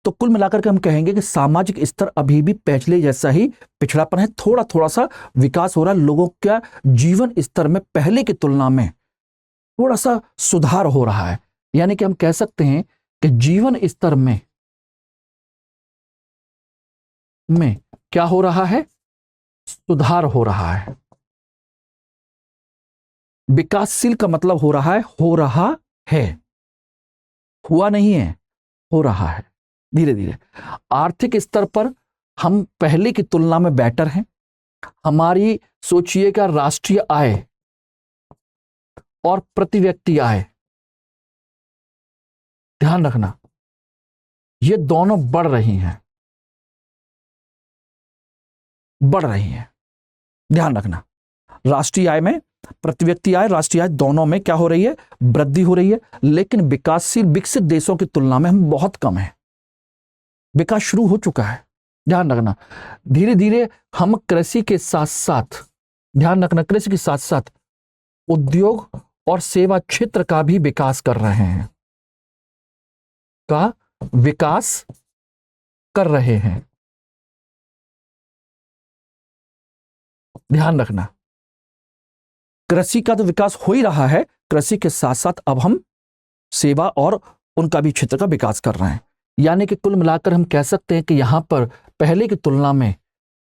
तो कुल मिलाकर के हम कहेंगे कि सामाजिक स्तर अभी भी पहले जैसा ही पिछड़ापन है। थोड़ा थोड़ा सा विकास हो रहा है, लोगों का जीवन स्तर में पहले की तुलना में थोड़ा सा सुधार हो रहा है। यानी कि हम कह सकते हैं कि जीवन स्तर में क्या हो रहा है? सुधार हो रहा है। विकासशील का मतलब हो रहा है, हुआ नहीं है, हो रहा है धीरे धीरे। आर्थिक स्तर पर हम पहले की तुलना में बेटर हैं। हमारी सोचिएगा राष्ट्रीय आय और प्रति व्यक्ति आय, ध्यान रखना, ये दोनों बढ़ रही हैं, बढ़ रही हैं, ध्यान रखना। राष्ट्रीय आय में, प्रति व्यक्ति आय, राष्ट्रीय आय दोनों में क्या हो रही है? वृद्धि हो रही है। लेकिन विकासशील विकसित देशों की तुलना में हम बहुत कम हैं। विकास शुरू हो चुका है, ध्यान रखना। धीरे धीरे हम कृषि के साथ साथ, ध्यान रखना, कृषि के साथ साथ उद्योग और सेवा क्षेत्र का भी विकास कर रहे हैं, का विकास कर रहे हैं, ध्यान रखना। कृषि का तो विकास हो ही रहा है, कृषि के साथ साथ अब हम सेवा और उनका भी क्षेत्र का विकास कर रहे हैं। यानी कि कुल मिलाकर हम कह सकते हैं कि यहां पर पहले की तुलना में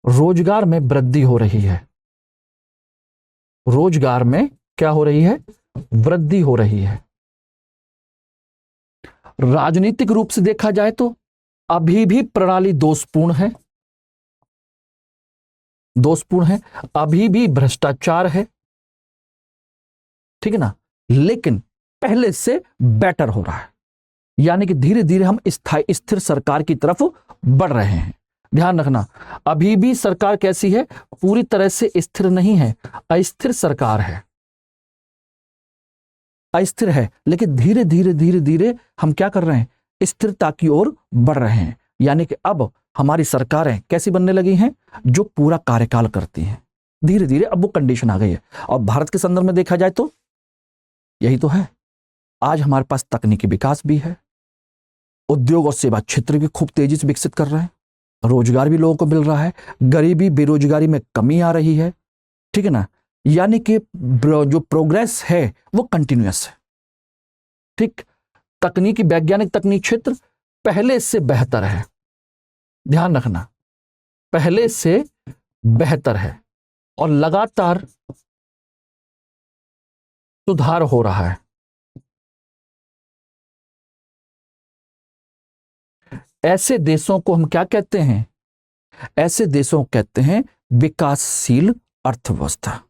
रोजगार में वृद्धि हो रही है। रोजगार में क्या हो रही है? वृद्धि हो रही है। राजनीतिक रूप से देखा जाए तो अभी भी प्रणाली दोषपूर्ण है, दोषपूर्ण है, अभी भी भ्रष्टाचार है, ठीक है ना, लेकिन पहले से बेटर हो रहा है। यानी कि धीरे धीरे हम स्थायी स्थिर सरकार की तरफ बढ़ रहे हैं। ध्यान रखना, अभी भी सरकार कैसी है? पूरी तरह से स्थिर नहीं है, अस्थिर सरकार है, अस्थिर है, लेकिन धीरे धीरे धीरे धीरे हम क्या कर रहे हैं? स्थिरता की ओर बढ़ रहे हैं। यानी कि अब हमारी सरकारें कैसी बनने लगी हैं? जो पूरा कार्यकाल करती हैं। धीरे धीरे अब वो कंडीशन आ गई है। और भारत के संदर्भ में देखा जाए तो यही तो है। आज हमारे पास तकनीकी विकास भी है, उद्योग और सेवा क्षेत्र भी खूब तेजी से विकसित कर रहे हैं, रोजगार भी लोगों को मिल रहा है, गरीबी बेरोजगारी में कमी आ रही है, ठीक है ना। यानी कि जो प्रोग्रेस है वो कंटिन्यूअस है, ठीक। तकनीकी वैज्ञानिक तकनीक क्षेत्र पहले से बेहतर है, ध्यान रखना, पहले से बेहतर है और लगातार सुधार हो रहा है। ऐसे देशों को हम क्या कहते हैं? ऐसे देशों को कहते हैं विकासशील अर्थव्यवस्था।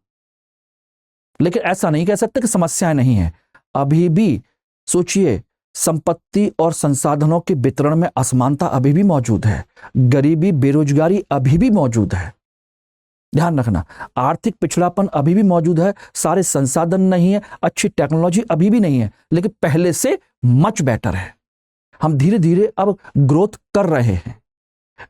लेकिन ऐसा नहीं कह सकते कि समस्याएं नहीं है। अभी भी सोचिए, संपत्ति और संसाधनों के वितरण में असमानता अभी भी मौजूद है, गरीबी बेरोजगारी अभी भी मौजूद है। ध्यान रखना, आर्थिक पिछड़ापन अभी भी मौजूद है, सारे संसाधन नहीं है, अच्छी टेक्नोलॉजी अभी भी नहीं है, लेकिन पहले से मच बेटर है। हम धीरे धीरे अब ग्रोथ कर रहे हैं।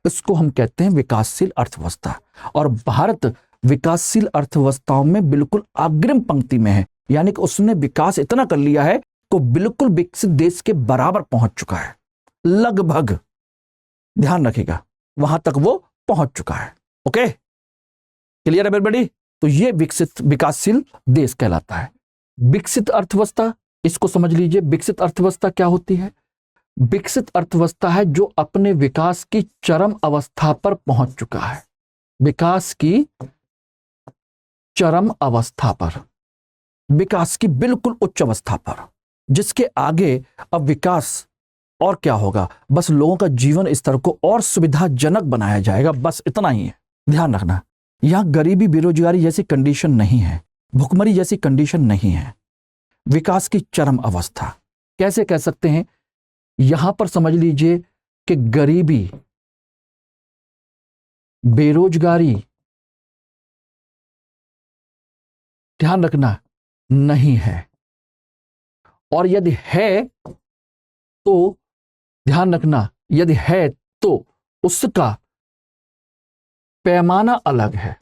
इसको हम कहते हैं विकासशील अर्थव्यवस्था। और भारत विकासशील अर्थव्यवस्थाओं में बिल्कुल अग्रिम पंक्ति में है। यानी कि उसने विकास इतना कर लिया है कि बिल्कुल विकसित देश के बराबर पहुंच चुका है, लगभग, ध्यान रखिएगा, वहां तक वो पहुंच चुका है। ओके, क्लियर है एवरीबॉडी? तो ये विकसित विकासशील देश कहलाता है। विकसित अर्थव्यवस्था, इसको समझ लीजिए। विकसित अर्थव्यवस्था क्या होती है? विकसित अर्थव्यवस्था है जो अपने विकास की चरम अवस्था पर पहुंच चुका है, विकास की चरम अवस्था पर, विकास की बिल्कुल उच्च अवस्था पर, जिसके आगे अब विकास और क्या होगा? बस लोगों का जीवन स्तर को और सुविधाजनक बनाया जाएगा, बस इतना ही है। ध्यान रखना, यहां गरीबी बेरोजगारी जैसी कंडीशन नहीं है, भुखमरी जैसी कंडीशन नहीं है। विकास की चरम अवस्था कैसे कह सकते हैं? यहां पर समझ लीजिए कि गरीबी बेरोजगारी, ध्यान रखना, नहीं है। और यदि है तो ध्यान रखना, यदि है तो उसका पैमाना अलग है।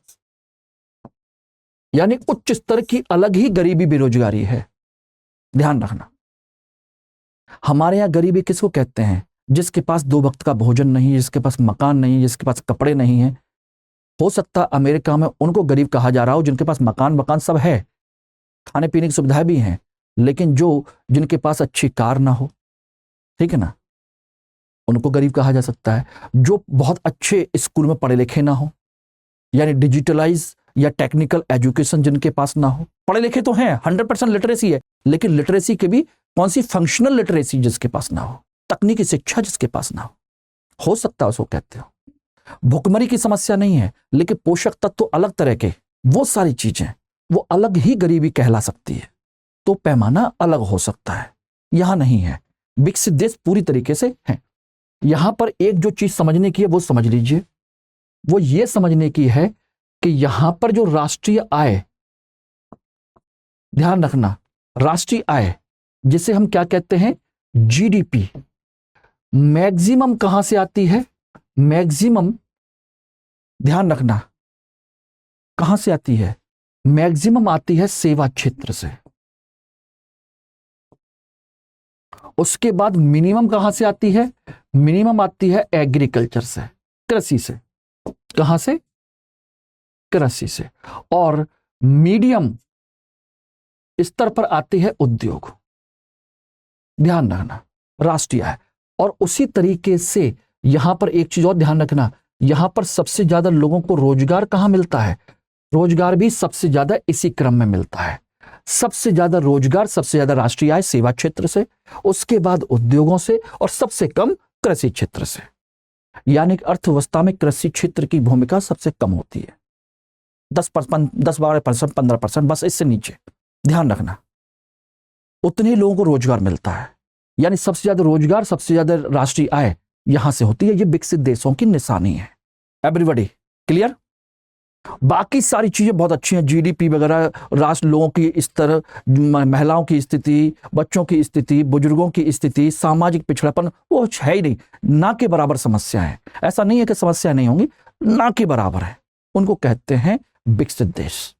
यानी उच्च स्तर की अलग ही गरीबी बेरोजगारी है। ध्यान रखना, हमारे यहां गरीबी किसको कहते हैं? जिसके पास 2 वक्त का भोजन नहीं, जिसके पास मकान नहीं, जिसके पास कपड़े नहीं है। हो सकता अमेरिका में उनको गरीब कहा जा रहा हो जिनके पास मकान सब है, खाने पीने की सुविधाएं भी हैं, लेकिन जिनके पास अच्छी कार ना हो, ठीक है ना, उनको गरीब कहा जा सकता है। जो बहुत अच्छे स्कूल में पढ़े लिखे ना हो, यानी डिजिटलाइज या टेक्निकल एजुकेशन जिनके पास ना हो, पढ़े लिखे तो हैं, 100% लिटरेसी है, लेकिन लिटरेसी के भी कौन सी? फंक्शनल लिटरेसी जिसके पास ना हो, तकनीकी शिक्षा जिसके पास ना हो सकता है उसको कहते हो। भुखमरी की समस्या नहीं है, लेकिन पोषक तत्व तो अलग तरह के, वो सारी चीजें, वो अलग ही गरीबी कहला सकती है। तो पैमाना अलग हो सकता है, यहां नहीं है। विकसित देश पूरी तरीके से है। यहां पर एक जो चीज समझने की है वो समझ लीजिए, वो ये समझने की है कि यहां पर जो राष्ट्रीय आय, ध्यान रखना, राष्ट्रीय आय जिसे हम क्या कहते हैं? जीडीपी, मैक्सिमम कहां से आती है? मैक्सिमम, ध्यान रखना, कहां से आती है? मैक्सिमम आती है सेवा क्षेत्र से। उसके बाद मिनिमम कहां से आती है? मिनिमम आती है एग्रीकल्चर से, कृषि से। कहां से? कृषि से। और मीडियम स्तर पर आती है उद्योग। ध्यान रखना, राष्ट्रीय आय। और उसी तरीके से यहां पर एक चीज और ध्यान रखना, यहां पर सबसे ज्यादा लोगों को रोजगार कहां मिलता है? रोजगार भी सबसे ज्यादा इसी क्रम में मिलता है। सबसे ज्यादा रोजगार, सबसे ज्यादा राष्ट्रीय आय सेवा क्षेत्र से, उसके बाद उद्योगों से, और सबसे कम कृषि क्षेत्र से। यानी कि अर्थव्यवस्था में कृषि क्षेत्र की भूमिका सबसे कम होती है, 10-12%, 15%, बस इससे नीचे। ध्यान रखना, उतने लोगों को रोजगार मिलता है। यानी सबसे ज्यादा रोजगार, सबसे ज्यादा राष्ट्रीय आय यहां से होती है। ये विकसित देशों की निशानी है। Everybody clear? बाकी सारी चीजें बहुत अच्छी हैं, जीडीपी वगैरह, राष्ट्र, लोगों की स्तर, महिलाओं की स्थिति, बच्चों की स्थिति, बुजुर्गों की स्थिति, सामाजिक पिछड़ापन, वो है ही नहीं, ना के बराबर समस्या है। ऐसा नहीं है कि समस्या नहीं होंगी, ना के बराबर है। उनको कहते हैं विकसित देश,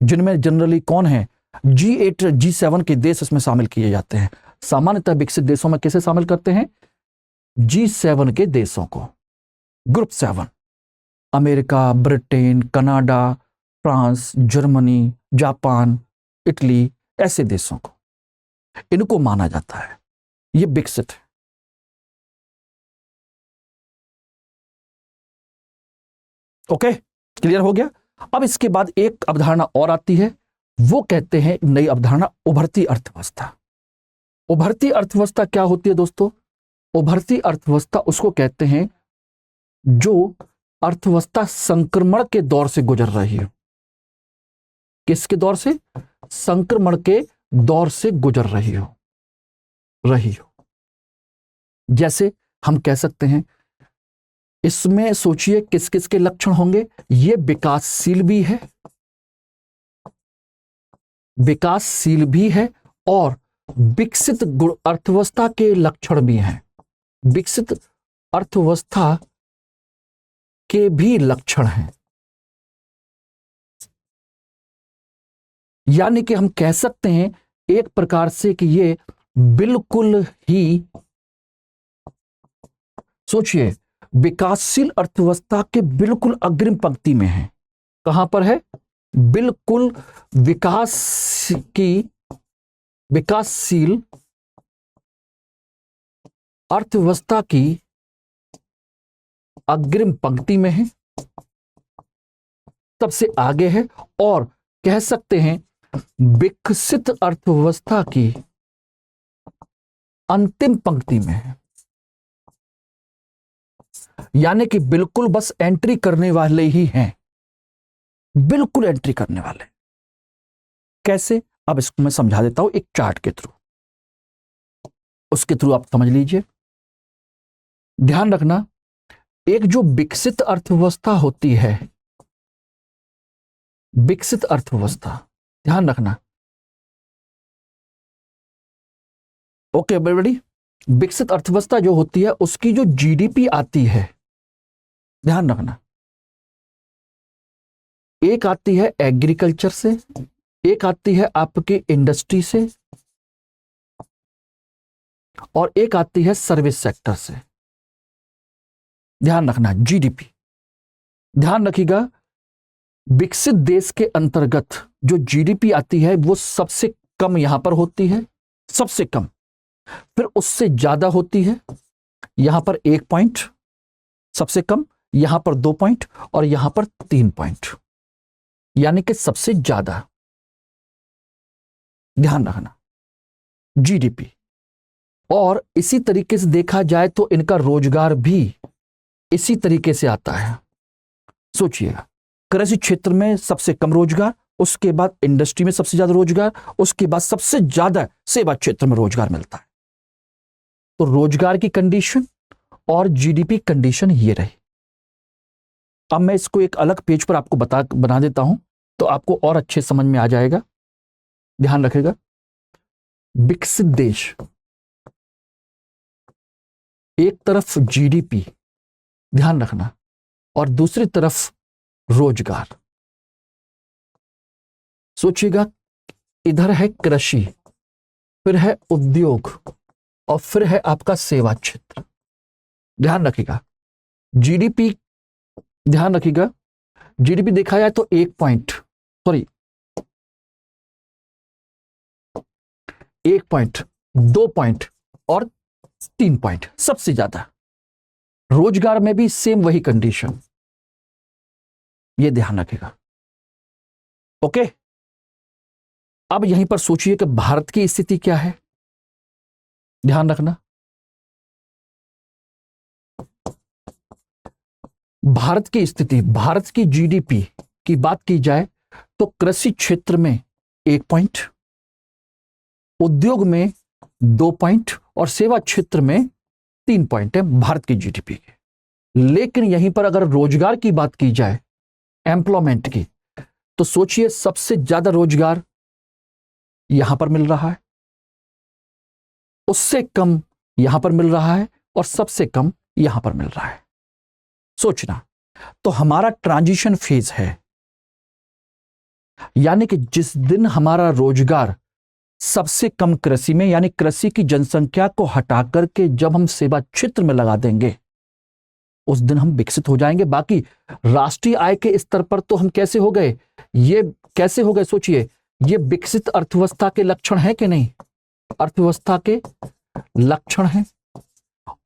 जिनमें जनरली कौन है? G8, G7 के देश इसमें शामिल किए जाते हैं। सामान्यतः विकसित देशों में किसे शामिल करते हैं? G7 के देशों को, group 7, America, Britain, Canada, France, Germany, Japan, Italy, ऐसे देशों को, इनको माना जाता है ये विकसित है। ओके, क्लियर हो गया? अब इसके बाद एक अवधारणा और आती है, वो कहते हैं नई अवधारणा, उभरती अर्थव्यवस्था। उभरती अर्थव्यवस्था क्या होती है दोस्तों? उभरती अर्थव्यवस्था उसको कहते हैं जो अर्थव्यवस्था संक्रमण के दौर से गुजर रही हो। किसके दौर से? संक्रमण के दौर से गुजर रही हो। जैसे हम कह सकते हैं, इसमें सोचिए किस किस के लक्षण होंगे। ये विकासशील भी है और विकसित अर्थव्यवस्था के लक्षण भी हैं। विकसित अर्थव्यवस्था के भी लक्षण हैं। यानी कि हम कह सकते हैं एक प्रकार से कि ये बिल्कुल ही, सोचिए, विकासशील अर्थव्यवस्था के बिल्कुल अग्रिम पंक्ति में है। कहां पर है? बिल्कुल विकासशील अर्थव्यवस्था की अग्रिम पंक्ति में है, सबसे आगे है, और कह सकते हैं विकसित अर्थव्यवस्था की अंतिम पंक्ति में है। यानी कि बिल्कुल बस एंट्री करने वाले ही हैं, बिल्कुल एंट्री करने वाले। कैसे? अब इसको मैं समझा देता हूं एक चार्ट के थ्रू, उसके थ्रू आप समझ लीजिए। ध्यान रखना, एक जो विकसित अर्थव्यवस्था होती है, विकसित अर्थव्यवस्था, ध्यान रखना, ओके एवरीबॉडी, विकसित अर्थव्यवस्था जो होती है उसकी जो जीडीपी आती है, ध्यान रखना, एक आती है एग्रीकल्चर से, एक आती है आपकी इंडस्ट्री से, और एक आती है सर्विस सेक्टर से। ध्यान रखना, जीडीपी। ध्यान रखिएगा, विकसित देश के अंतर्गत जो जीडीपी आती है वो सबसे कम यहां पर होती है, सबसे कम, फिर उससे ज्यादा होती है, यहां पर 1 पॉइंट सबसे कम, यहां पर 2 पॉइंट, और यहां पर 3 पॉइंट, यानी कि सबसे ज्यादा। ध्यान रखना, जीडीपी। और इसी तरीके से देखा जाए तो इनका रोजगार भी इसी तरीके से आता है। सोचिएगा, कृषि क्षेत्र में सबसे कम रोजगार, उसके बाद इंडस्ट्री में सबसे ज्यादा रोजगार, उसके बाद सबसे ज्यादा सेवा क्षेत्र में रोजगार मिलता है। तो रोजगार की कंडीशन और जीडीपी कंडीशन ये रही। अब मैं इसको एक अलग पेज पर आपको बना देता हूं तो आपको और अच्छे समझ में आ जाएगा। ध्यान रखिएगा, विकसित देश, एक तरफ जीडीपी, ध्यान रखना, और दूसरी तरफ रोजगार। सोचिएगा, इधर है कृषि, फिर है उद्योग, और फिर है आपका सेवा क्षेत्र। ध्यान रखिएगा, जीडीपी, ध्यान रखिएगा, जीडीपी देखा जाए तो 1 पॉइंट, 2 पॉइंट और 3 पॉइंट सबसे ज्यादा। रोजगार में भी सेम वही कंडीशन, ये ध्यान रखेगा। ओके, अब यहीं पर सोचिए कि भारत की स्थिति क्या है, ध्यान रखना। भारत की स्थिति, भारत की जीडीपी की बात की जाए तो कृषि क्षेत्र में 1 पॉइंट, उद्योग में 2 पॉइंट और सेवा क्षेत्र में 3 पॉइंट है भारत की जीडीपी के। लेकिन यहीं पर अगर रोजगार की बात की जाए, एम्प्लॉयमेंट की, तो सोचिए सबसे ज्यादा रोजगार यहां पर मिल रहा है, उससे कम यहां पर मिल रहा है और सबसे कम यहां पर मिल रहा है। सोचना, तो हमारा ट्रांजिशन फेज है, यानी कि जिस दिन हमारा रोजगार सबसे कम कृषि में, यानी कृषि की जनसंख्या को हटा करके जब हम सेवा क्षेत्र में लगा देंगे, उस दिन हम विकसित हो जाएंगे। बाकी राष्ट्रीय आय के स्तर पर तो हम कैसे हो गए, ये कैसे हो गए सोचिए, ये विकसित अर्थव्यवस्था के लक्षण है कि नहीं, अर्थव्यवस्था के लक्षण हैं।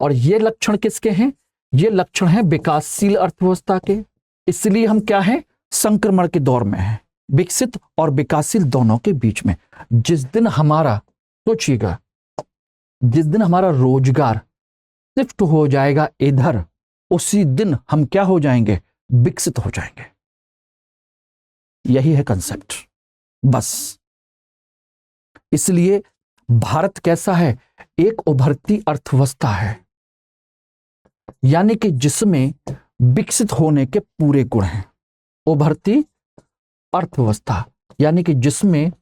और ये लक्षण किसके हैं, ये लक्षण हैं विकासशील अर्थव्यवस्था के। इसलिए हम क्या हैं, संक्रमण के दौर में हैं, विकसित और विकासशील दोनों के बीच में। जिस दिन हमारा, सोचिएगा, जिस दिन हमारा रोजगार शिफ्ट हो जाएगा इधर, उसी दिन हम क्या हो जाएंगे, विकसित हो जाएंगे। यही है कंसेप्ट बस। इसलिए भारत कैसा है, एक उभरती अर्थव्यवस्था है, यानी कि जिसमें विकसित होने के पूरे गुण हैं। उभरती अर्थव्यवस्था यानी कि जिसमें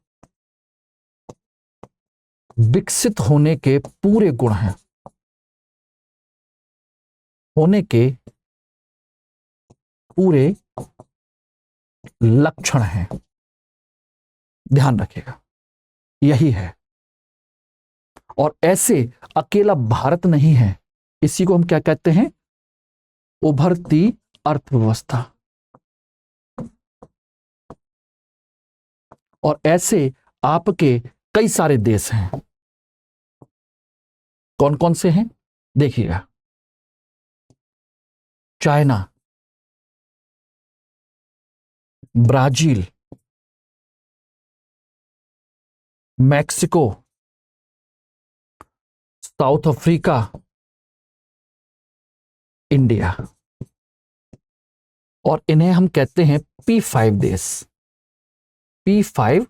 विकसित होने के पूरे गुण हैं, होने के पूरे लक्षण हैं, ध्यान रखिएगा, यही है। और ऐसे अकेला भारत नहीं है, इसी को हम क्या कहते हैं, उभरती अर्थव्यवस्था। और ऐसे आपके कई सारे देश हैं। कौन कौन से हैं देखिएगा, China, Brazil, Mexico, south Africa, India. और इन्हें हम कहते हैं P5 देश, P5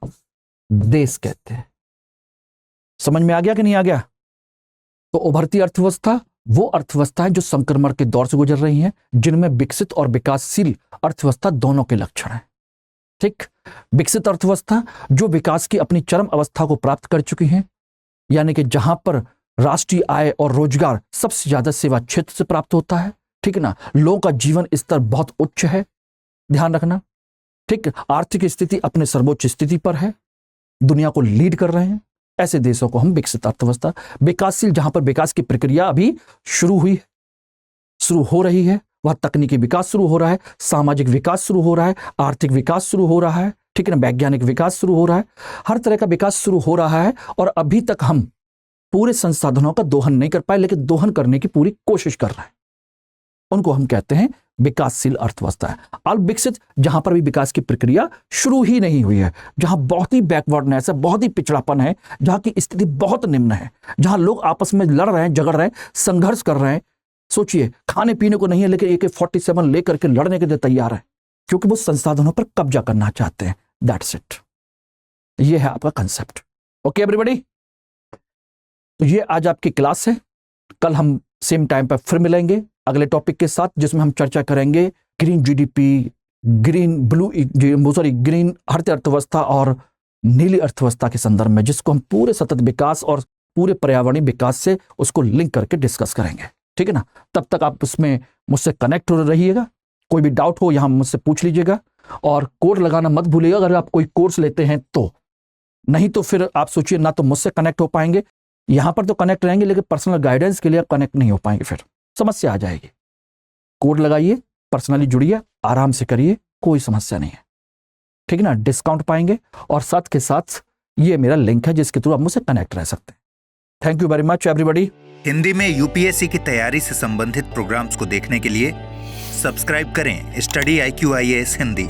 देश कहते हैं। समझ में आ गया कि नहीं आ गया? तो उभरती अर्थव्यवस्था वो अर्थव्यवस्था है जो संक्रमण के दौर से गुजर रही है, जिनमें विकसित और विकासशील अर्थव्यवस्था दोनों के लक्षण हैं। ठीक, विकसित अर्थव्यवस्था जो विकास की अपनी चरम अवस्था को प्राप्त कर चुकी है, यानी कि जहां पर राष्ट्रीय आय और रोजगार सबसे ज्यादा सेवा क्षेत्र से प्राप्त होता है, ठीक है ना, लोगों का जीवन स्तर बहुत उच्च है, ध्यान रखना। ठीक, आर्थिक स्थिति अपने सर्वोच्च स्थिति पर है, दुनिया को लीड कर रहे हैं, ऐसे देशों को हम विकसित अर्थव्यवस्था। विकासशील जहां पर विकास की प्रक्रिया अभी शुरू हो रही है, वह तकनीकी विकास शुरू हो रहा है, सामाजिक विकास शुरू हो रहा है, आर्थिक विकास शुरू हो रहा है, ठीक है ना, वैज्ञानिक विकास शुरू हो रहा है, हर तरह का विकास शुरू हो रहा है। और अभी तक हम पूरे संसाधनों का दोहन नहीं कर पाए, लेकिन दोहन करने की पूरी कोशिश कर रहे हैं। उनको हम कहते हैं विकासशील अर्थव्यवस्था है। अल्प विकसित जहां पर भी विकास की प्रक्रिया शुरू ही नहीं हुई है, जहां बहुत ही बैकवर्डनेस है, बहुत ही पिछड़ापन है, जहां की स्थिति बहुत निम्न है, जहां लोग आपस में लड़ रहे हैं, झगड़ रहे हैं, संघर्ष कर रहे हैं। सोचिए, खाने पीने को नहीं है लेकिन AK-47 लेकर के लड़ने के लिए तैयार है, क्योंकि वो संसाधनों पर कब्जा करना चाहते हैं। दैट्स इट, ये है आपका कंसेप्ट। ओके एवरीबॉडी, तो ये आज आपकी क्लास है। कल हम सेम टाइम पर फिर मिलेंगे अगले टॉपिक के साथ, जिसमें हम चर्चा करेंगे ग्रीन जीडीपी, ग्रीन हरित अर्थव्यवस्था और नीली अर्थव्यवस्था के संदर्भ में, जिसको हम पूरे सतत विकास और पूरे पर्यावरणीय विकास से उसको लिंक करके डिस्कस करेंगे। ठीक है ना, तब तक आप उसमें मुझसे कनेक्ट हो रहिएगा। कोई भी डाउट हो यहाँ मुझसे पूछ लीजिएगा, और कोड लगाना मत भूलिएगा अगर आप कोई कोर्स लेते हैं तो। नहीं तो फिर आप सोचिए, ना तो मुझसे कनेक्ट हो पाएंगे, यहां पर तो कनेक्ट रहेंगे लेकिन पर्सनल गाइडेंस के लिए आप कनेक्ट नहीं हो पाएंगे, फिर समस्या आ जाएगी। कोड लगाइए, पर्सनली जुड़िए, आराम से करिए, कोई समस्या नहीं है। ठीक है ना, डिस्काउंट पाएंगे, और साथ के साथ ये मेरा लिंक है जिसके थ्रू आप मुझसे कनेक्ट रह सकते हैं। Thank you very much everybody. Hindi में यूपीएससी की तैयारी से संबंधित प्रोग्राम्स को देखने के लिए सब्सक्राइब करें स्टडी IQ IAS हिंदी।